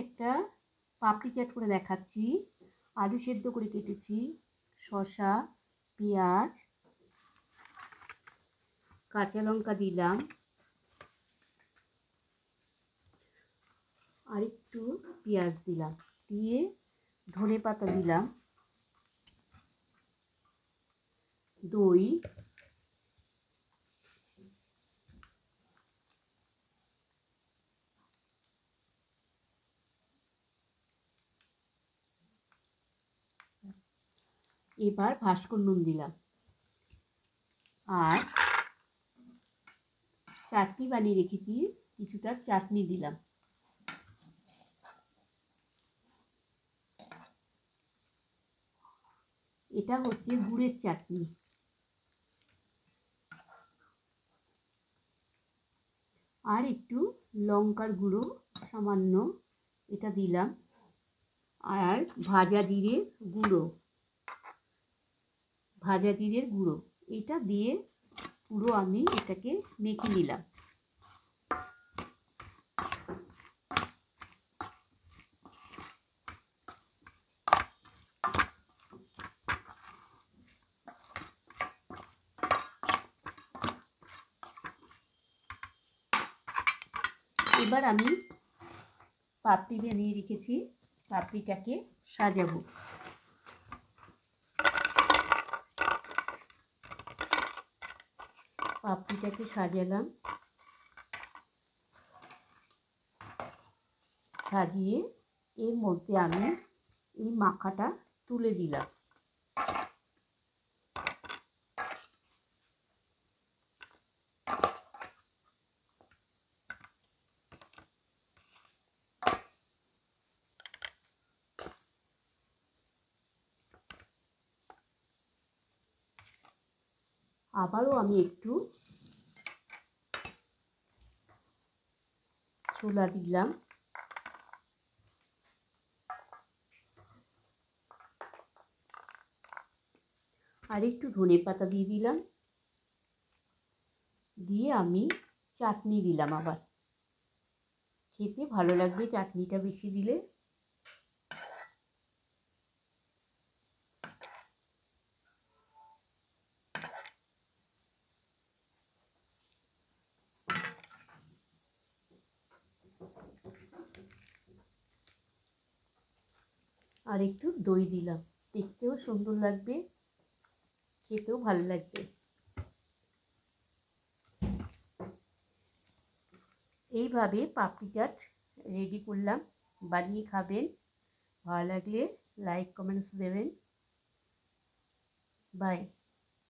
একটা পাপড়ি চাট করে দেখাচ্ছি। আলু সেদ্ধ করে কেটেছি, শসা, পেঁয়াজ, কাঁচা লঙ্কা দিলাম, আর একটু পেঁয়াজ দিলাম, দিয়ে ধনেপাতা দিলাম, দই, এবার ভাস্কর নুন দিলাম, আর চাটনি বানিয়ে রেখেছি, কিছুটা চাটনি দিলাম। এটা হচ্ছে গুড়ের চাটনি। আর একটু লঙ্কার গুঁড়ো সামান্য এটা দিলাম, আর ভাজা জিরের গুঁড়ো, এটা দিয়ে পুরো আমি এটাকে মেখে নিলাম। এবার আমি পাপড়ি বানিয়ে রেখেছি, পাপড়িটাকে সাজাবো। পাপড়িটাকে সাজালাম, সাজিয়ে এর মধ্যে আমি এই মাখাটা তুলে দিলাম। আবারও আমি একটু ছোলা দিলাম, আর একটু ধনেপাতা দিয়ে দিলাম, দিয়ে আমি চাটনি দিলাম। আবার খেতে ভালো লাগবে চাটনিটা বেশি দিলে। আর একটু দই দিলাম, দেখতেও সুন্দর লাগবে, খেতেও ভালো লাগবে। এইভাবে পাপড়ি চাট রেডি করলাম, বানিয়ে খাবেন। ভালো লাগলে লাইক কমেন্টস দেবেন। বাই।